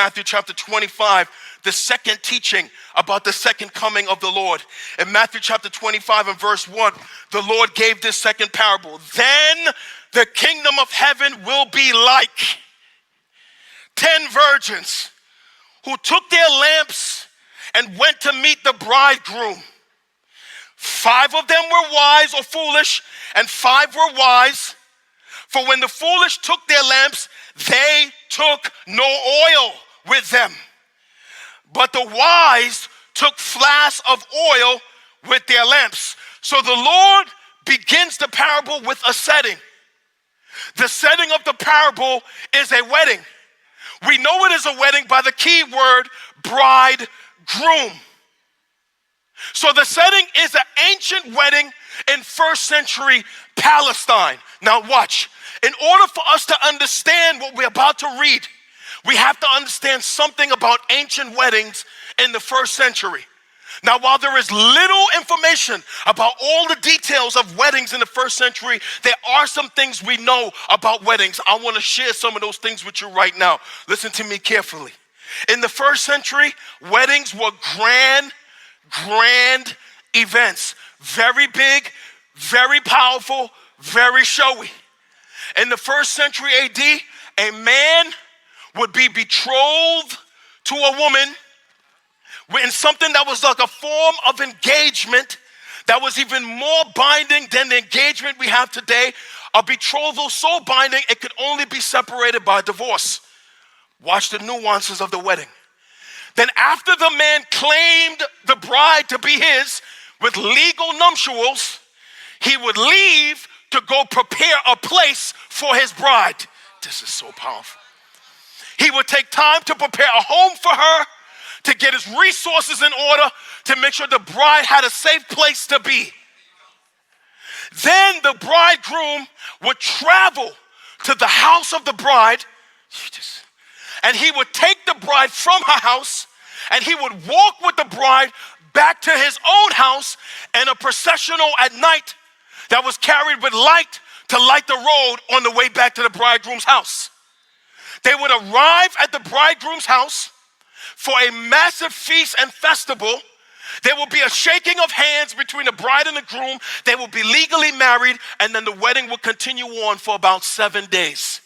Matthew chapter 25, the second teaching about the second coming of the Lord. In Matthew chapter 25 and verse 1, the Lord gave this second parable. Then the kingdom of heaven will be like 10 virgins who took their lamps and went to meet the bridegroom. 5 of them were wise or foolish, and 5 were wise. For when the foolish took their lamps, they took no oil with them. But the wise took flasks of oil with their lamps. So the Lord begins the parable with a setting. The setting of the parable is a wedding. We know it is a wedding by the key word bridegroom. So the setting is an ancient wedding in first century Palestine. Now watch. In order for us to understand what we're about to read, we have to understand something about ancient weddings in the first century. Now, while there is little information about all the details of weddings in the first century, there are some things we know about weddings. I want to share some of those things with you right now. Listen to me carefully. In the first century, weddings were grand events. Very big, very powerful, very showy. In the first century AD, a man would be betrothed to a woman in something that was like a form of engagement that was even more binding than the engagement we have today. A betrothal so binding it could only be separated by divorce. Watch the nuances of the wedding. Then after the man claimed the bride to be his with legal nuptials, he would leave to go prepare a place for his bride. This is so powerful. He would take time to prepare a home for her, to get his resources in order, to make sure the bride had a safe place to be. Then the bridegroom would travel to the house of the bride, and he would take the bride from her house, and he would walk with the bride back to his own house in a processional at night that was carried with light to light the road on the way back to the bridegroom's house. They would arrive at the bridegroom's house for a massive feast and festival. There will be a shaking of hands between the bride and the groom. They will be legally married, and then the wedding will continue on for about 7 days.